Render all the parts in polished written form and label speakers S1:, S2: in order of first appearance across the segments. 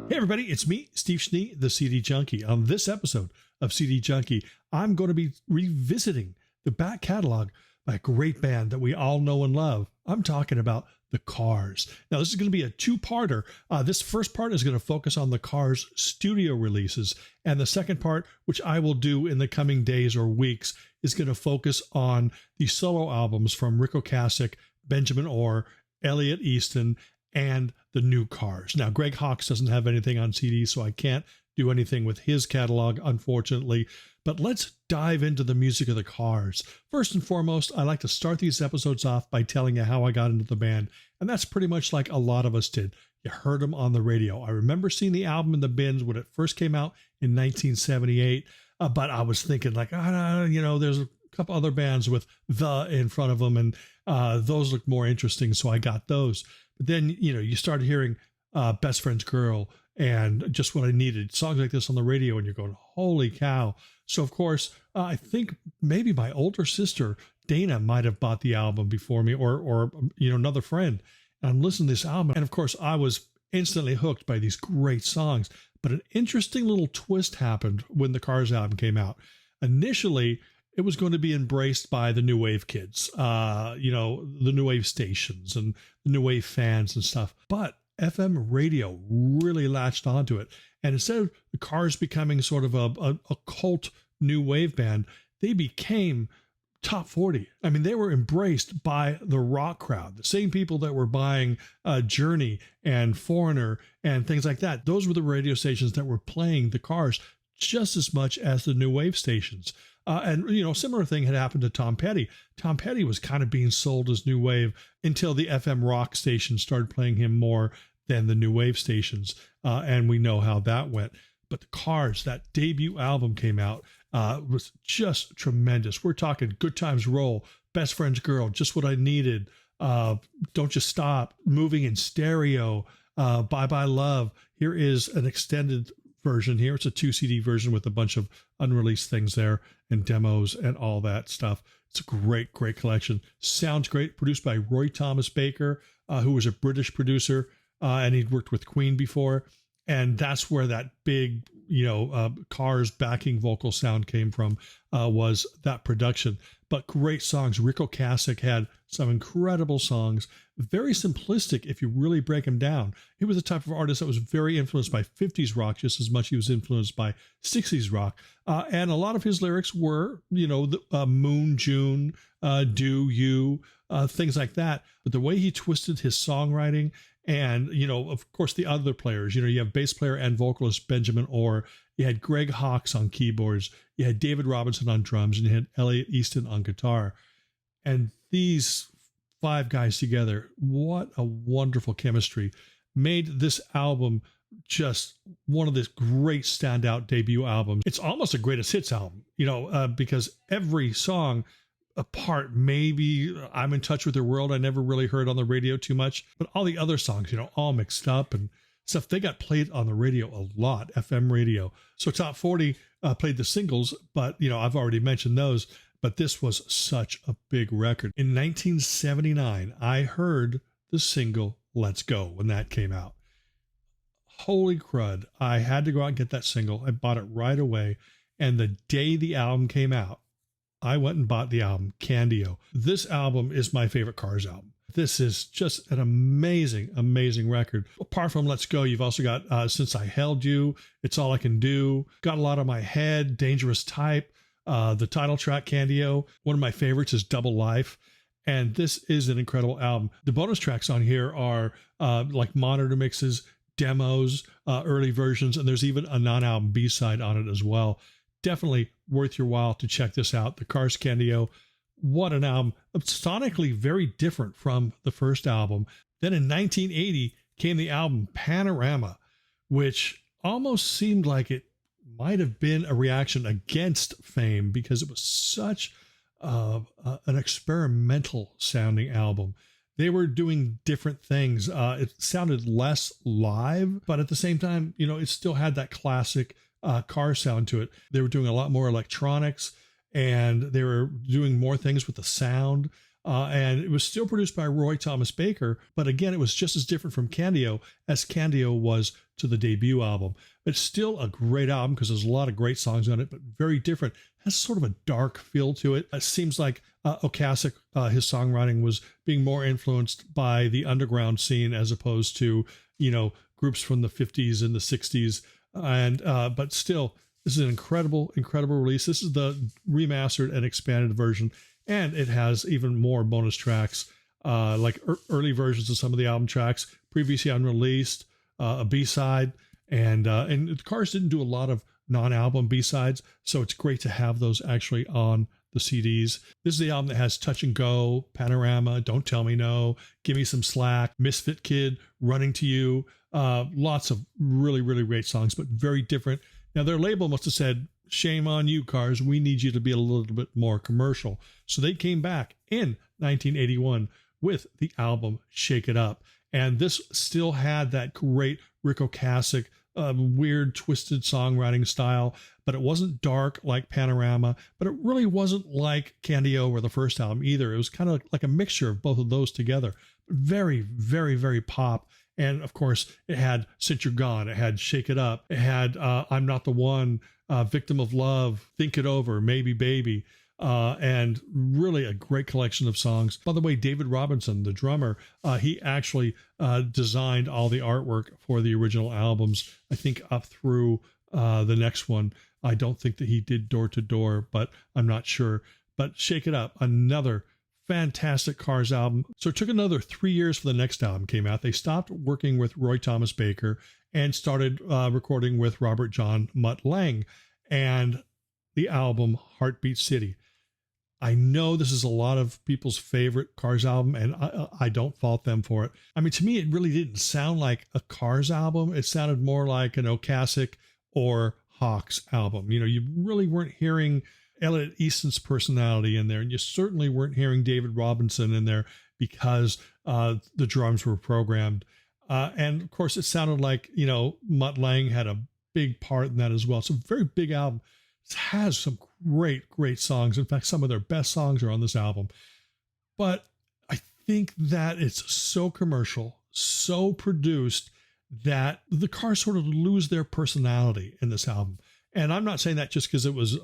S1: Hey everybody, it's me, Steve Schnee, the CD Junkie. On this episode of CD Junkie, I'm going to be revisiting the back catalog by a great band that we all know and love. I'm talking about the Cars. Now, this is going to be a two-parter. This first part is going to focus on the Cars studio releases, and the second part, which I will do in the coming days or weeks, is going to focus on the solo albums from Ric Ocasek, Benjamin Orr, Elliot Easton, and the new Cars. Now, Greg Hawkes doesn't have anything on CD, so I can't do anything with his catalog, unfortunately. But let's dive into the music of the Cars. First and foremost, I like to start these episodes off by telling you how I got into the band. And that's pretty much like a lot of us did. You heard them on the radio. I remember seeing the album in the bins when it first came out in 1978. But I was thinking like, there's a couple other bands with the in front of them, and those look more interesting, so I got those. But then, you started hearing Best Friend's Girl and Just What I Needed, songs like this on the radio, and you're going, holy cow. So, of course, I think maybe my older sister, Dana, might have bought the album before me, or another friend. And I'm listening to this album, and of course, I was instantly hooked by these great songs. But an interesting little twist happened when the Cars album came out. Initially, it was going to be embraced by the new wave kids, the new wave stations and the new wave fans and stuff. But FM radio really latched onto it. And instead of the Cars becoming sort of a cult new wave band, they became top 40. I mean, they were embraced by the rock crowd, the same people that were buying Journey and Foreigner and things like that. Those were the radio stations that were playing the Cars just as much as the new wave stations. And similar thing had happened to Tom Petty. Tom Petty was kind of being sold as new wave until the FM rock stations started playing him more than the new wave stations. And we know how that went. But the Cars, that debut album came out, was just tremendous. We're talking Good Times Roll, Best Friend's Girl, Just What I Needed, Don't Just Stop, Moving in Stereo, Bye Bye Love. Here is an extended version here. It's a 2 CD version with a bunch of unreleased things there and demos and all that stuff. It's a great, great collection. Sounds great. Produced by Roy Thomas Baker, who was a British producer, and he'd worked with Queen before. And that's where that big, Cars backing vocal sound came from, was that production. But great songs. Ric Ocasek had some incredible songs, very simplistic if you really break them down. He was the type of artist that was very influenced by 50s rock, just as much he was influenced by 60s rock. And a lot of his lyrics were, Moon, June, Do, You, things like that. But the way he twisted his songwriting, and, of course, the other players, you have bass player and vocalist Benjamin Orr. You had Greg Hawkes on keyboards. You had David Robinson on drums, and you had Elliot Easton on guitar. And these 5 guys together, what a wonderful chemistry, made this album just one of the great standout debut albums. It's almost a greatest hits album, because every song, apart maybe I'm in Touch with Your World, I never really heard on the radio too much, but all the other songs, all mixed up and stuff, they got played on the radio a lot, FM radio. So Top 40 played the singles, but I've already mentioned those, but this was such a big record. In 1979, I heard the single Let's Go when that came out. Holy crud, I had to go out and get that single. I bought it right away, and the day the album came out, I went and bought the album, Candio. This album is my favorite Cars album. This is just an amazing, amazing record. Apart from Let's Go, you've also got Since I Held You, It's All I Can Do, Got a Lot on My Head, Dangerous Type, the title track, Candio. One of my favorites is Double Life. And this is an incredible album. The bonus tracks on here are like monitor mixes, demos, early versions, and there's even a non-album B-side on it as well. Definitely worth your while to check this out. The Cars Candio. What an album. Sonically very different from the first album. Then in 1980 came the album Panorama, which almost seemed like it might have been a reaction against Fame because it was such an experimental sounding album. They were doing different things. It sounded less live, but at the same time, it still had that classic car sound to it. They were doing a lot more electronics, and they were doing more things with the sound. And it was still produced by Roy Thomas Baker, but again, it was just as different from Candio as Candio was to the debut album. It's still a great album because there's a lot of great songs on it, but very different. It has sort of a dark feel to it. It seems like Ocasek, his songwriting was being more influenced by the underground scene as opposed to, groups from the 50s and the 60s. And but still, this is an incredible release. This is the remastered and expanded version. And it has even more bonus tracks, like early versions of some of the album tracks, previously unreleased, a B-side. And the Cars didn't do a lot of non-album B-sides, so it's great to have those actually on the CDs. This is the album that has Touch and Go, Panorama, Don't Tell Me No, Give Me Some Slack, Misfit Kid, Running to You. Lots of really, really great songs, but very different. Now, their label must have said, shame on you, Cars. We need you to be a little bit more commercial. So they came back in 1981 with the album Shake It Up. And this still had that great Rick Ocasek, weird, twisted songwriting style, but it wasn't dark like Panorama, but it really wasn't like Candio or the first album either. It was kind of like a mixture of both of those together. Very, very, very pop. And of course, it had Since You're Gone. It had Shake It Up. It had I'm Not the One, Victim of Love, Think It Over, Maybe Baby, and really a great collection of songs. By the way, David Robinson, the drummer, he actually designed all the artwork for the original albums, I think up through the next one. I don't think that he did Door to Door, but I'm not sure. But Shake It Up, another fantastic Cars album. So it took another 3 years for the next album came out. They stopped working with Roy Thomas Baker and started recording with Robert John Mutt Lange and the album Heartbeat City. I know this is a lot of people's favorite Cars album, and I don't fault them for it. I mean, to me, it really didn't sound like a Cars album. It sounded more like an Ocasek or Hawks album. You really weren't hearing Elliot Easton's personality in there, and you certainly weren't hearing David Robinson in there because the drums were programmed. And of course, it sounded like, Mutt Lange had a big part in that as well. It's a very big album. It has some great, great songs. In fact, some of their best songs are on this album. But I think that it's so commercial, so produced, that the Cars sort of lose their personality in this album. And I'm not saying that just because it was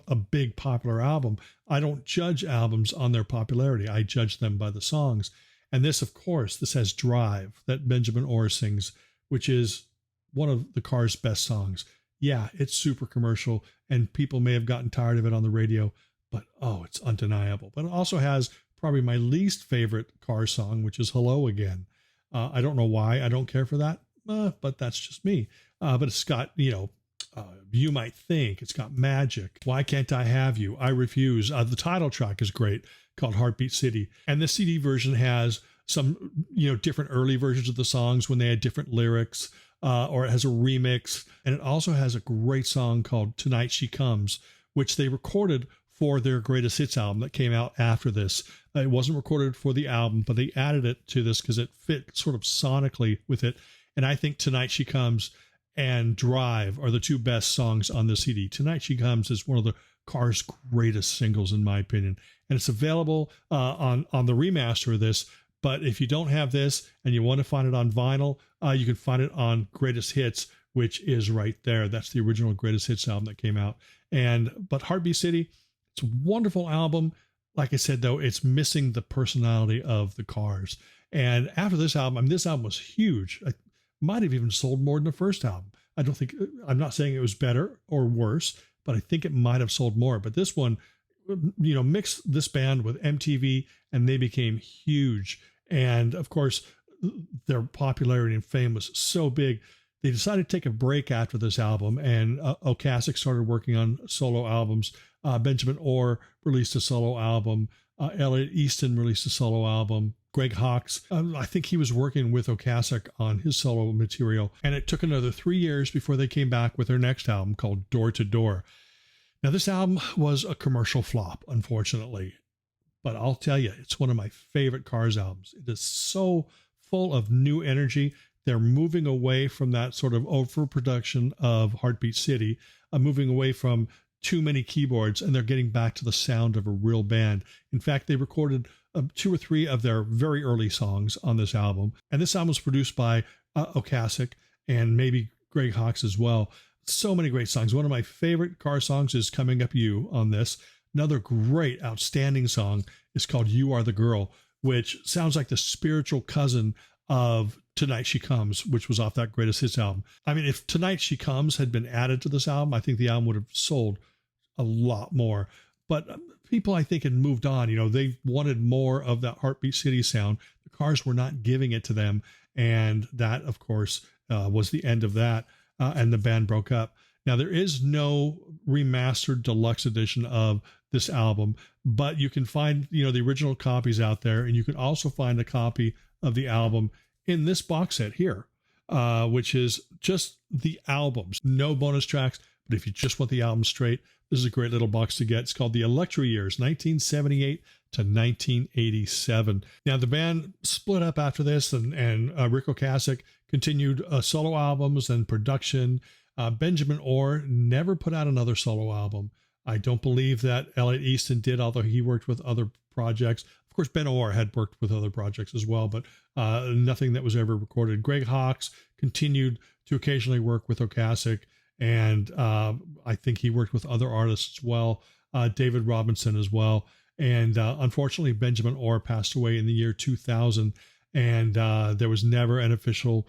S1: a big popular album. I don't judge albums on their popularity. I judge them by the songs. And this, of course, this has Drive that Benjamin Orr sings, which is one of the Cars' best songs. Yeah, it's super commercial, and people may have gotten tired of it on the radio, but it's undeniable. But it also has probably my least favorite Cars song, which is Hello Again. I don't know why I don't care for that, but that's just me. But it's got, You Might Think, it's got Magic, Why Can't I Have You, I Refuse. The title track is great, called Heartbeat City. And the CD version has some, different early versions of the songs when they had different lyrics, or it has a remix. And it also has a great song called Tonight She Comes, which they recorded for their greatest hits album that came out after this. It wasn't recorded for the album, but they added it to this because it fit sort of sonically with it. And I think Tonight She Comes and Drive are the two best songs on the CD. Tonight She Comes is one of the Cars' greatest singles, in my opinion. And it's available on the remaster of this. But if you don't have this and you want to find it on vinyl, you can find it on Greatest Hits, which is right there. That's the original Greatest Hits album that came out. But Heartbeat City, it's a wonderful album. Like I said, though, it's missing the personality of the Cars. And after this album, this album was huge. It might have even sold more than the first album. I'm not saying it was better or worse, but I think it might have sold more. But this one, mixed this band with MTV, and they became huge. And of course, their popularity and fame was so big, they decided to take a break after this album, and Ocasek started working on solo albums. Benjamin Orr released a solo album. Elliot Easton released a solo album. Greg Hawkes, I think he was working with Ocasek on his solo material. And it took another 3 years before they came back with their next album called Door to Door. Now, this album was a commercial flop, unfortunately. But I'll tell you, it's one of my favorite Cars albums. It is so full of new energy. They're moving away from that sort of overproduction of Heartbeat City, moving away from too many keyboards, and they're getting back to the sound of a real band. In fact, they recorded 2 or 3 of their very early songs on this album. And this album was produced by Ocasek and maybe Greg Hawkes as well. So many great songs. One of my favorite Cars songs is Coming Up You on this. Another great, outstanding song is called You Are the Girl, which sounds like the spiritual cousin of Tonight She Comes, which was off that Greatest Hits album. I mean, if Tonight She Comes had been added to this album, I think the album would have sold a lot more. But people, I think, had moved on. You know, they wanted more of that Heartbeat City sound. The Cars were not giving it to them. And that, of course, was the end of that. And the band broke up. Now, there is no remastered deluxe edition of this album, but you can find, you know, the original copies out there. And you can also find a copy of the album in this box set here, which is just the albums, no bonus tracks. But if you just want the album straight, this is a great little box to get. It's called The Electra Years, 1978 to 1987. Now, the band split up after this, and Rick Ocasek continued solo albums and production. Benjamin Orr never put out another solo album. I don't believe that Elliot Easton did, although he worked with other projects. Of course, Ben Orr had worked with other projects as well, but nothing that was ever recorded. Greg Hawkes continued to occasionally work with Ocasek, and I think he worked with other artists as well, David Robinson as well. And unfortunately, Benjamin Orr passed away in the year 2000, and there was never an official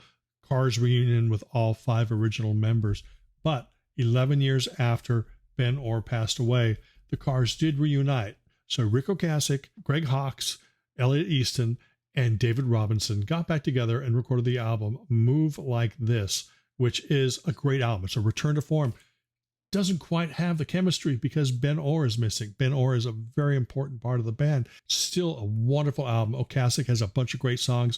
S1: Cars reunion with all 5 original members. But 11 years after Ben Orr passed away, the Cars did reunite. So Rick Ocasek, Greg Hawkes, Elliot Easton, and David Robinson got back together and recorded the album Move Like This, which is a great album. It's a return to form. Doesn't quite have the chemistry because Ben Orr is missing. Ben Orr is a very important part of the band. Still a wonderful album. Ocasek has a bunch of great songs.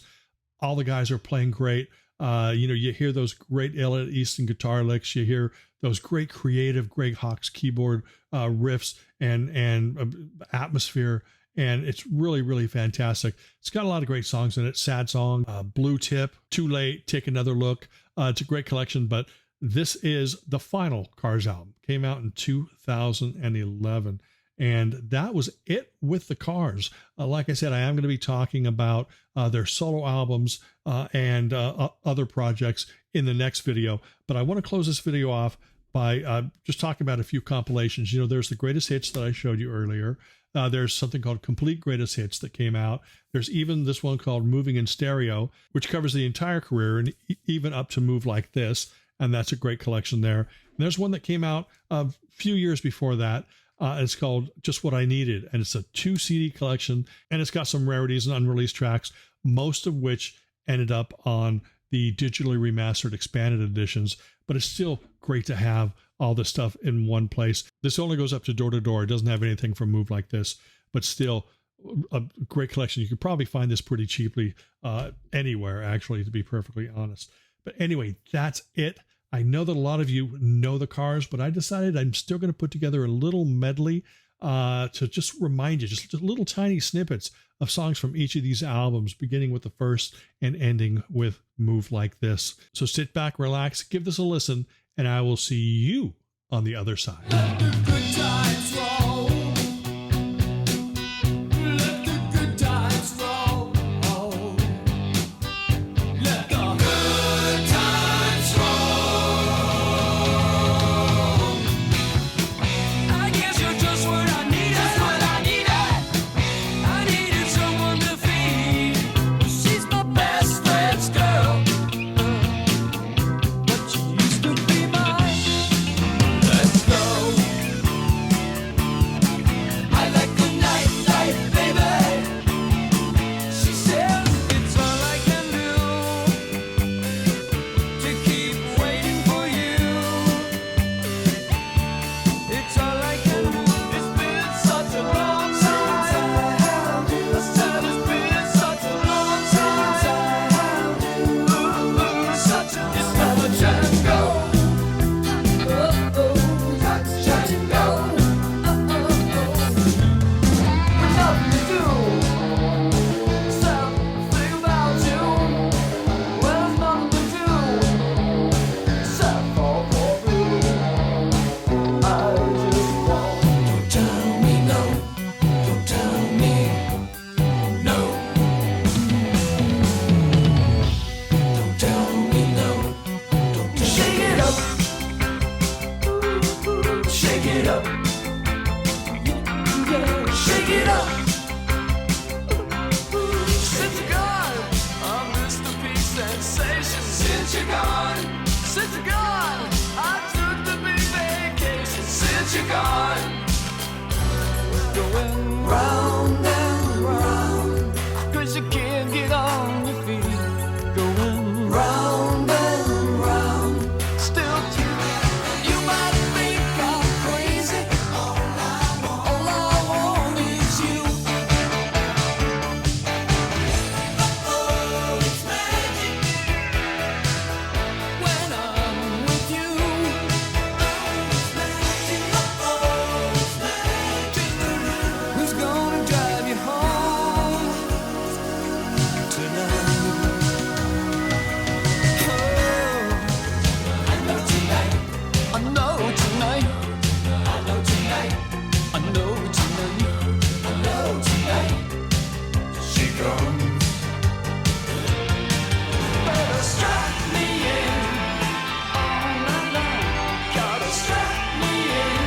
S1: All the guys are playing great. You hear those great Elliot Easton guitar licks. You hear those great creative Greg Hawkes keyboard riffs and atmosphere. And it's really, really fantastic. It's got a lot of great songs in it. Sad Song, Blue Tip, Too Late, Take Another Look. It's a great collection, but this is the final Cars album. Came out in 2011. And that was it with the Cars. Like I said, I am going to be talking about their solo albums and other projects in the next video. But I want to close this video off by just talking about a few compilations. You know, there's the greatest hits that I showed you earlier. There's something called Complete Greatest Hits that came out. There's even this one called Moving in Stereo, which covers the entire career and even up to Move Like This. And that's a great collection there. And there's one that came out a few years before that. It's called Just What I Needed, and it's a 2 CD collection, and it's got some rarities and unreleased tracks, most of which ended up on the digitally remastered expanded editions, but it's still great to have all this stuff in one place. This only goes up to Door to Door. It doesn't have anything from Move Like This, but still a great collection. You could probably find this pretty cheaply anywhere, actually, to be perfectly honest. But anyway, that's it. I know that a lot of you know the Cars, but I decided I'm still going to put together a little medley to just remind you, just little tiny snippets of songs from each of these albums, beginning with the first and ending with Move Like This. So sit back, relax, give this a listen, and I will see you on the other side.
S2: Let the good times roll. Let the good times roll. Let the good times roll. I guess you're just what I needed. Just what I needed. I needed someone to feed. She's my best friend's girl. But she used to be mine. Let's go. round and round, 'cause you can't get on your feet. Going round and round, still too. You might think I'm crazy. All I want is you. Oh, it's magic when I'm with you. Oh, it's magic. Oh, it's magic. Who's gonna drive you home tonight? Oh, I know tonight. I know tonight. I know tonight. I know tonight. I know tonight. She comes. Better strap me in all night long. Gotta strap me in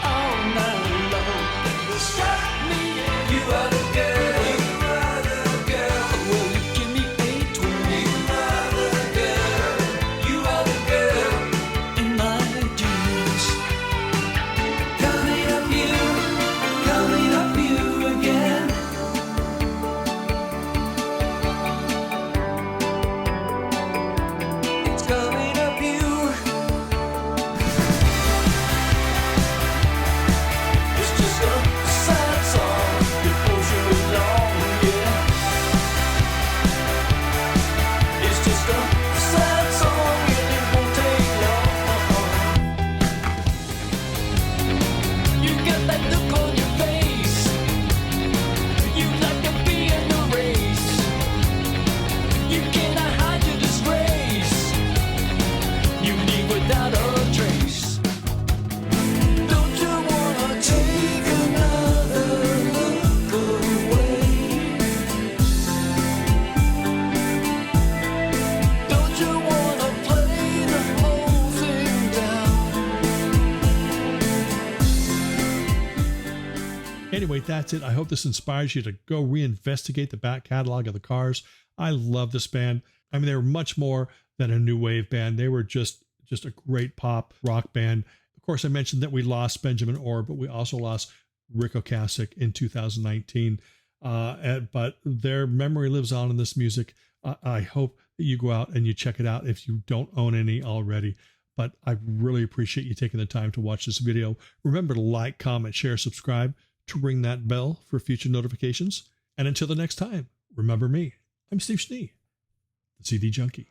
S2: all night long. Better strap me in. You are the girl. You are the girl. Will you give me a twin? You are the girl. You are the girl in my dreams. Coming up you again. It's coming up you. It's just a sad song that pulls you along, yeah. It's just a sad song and it won't take long. You got that look on your face. You like to be in the race. You cannot hide your disgrace. You leave without a trace. Don't you wanna take another look away? Don't you wanna play the whole thing down?
S1: Anyway, that's it. I hope this inspires you to go reinvestigate the back catalog of the Cars. I love this band. I mean, they were much more than a new wave band. They were just a great pop rock band. Of course, I mentioned that we lost Benjamin Orr, but we also lost Rick Ocasek in 2019. But their memory lives on in this music. I hope that you go out and you check it out if you don't own any already. But I really appreciate you taking the time to watch this video. Remember to like, comment, share, subscribe, to ring that bell for future notifications. And until the next time, remember me. I'm Steve Schnee, the CD Junkie.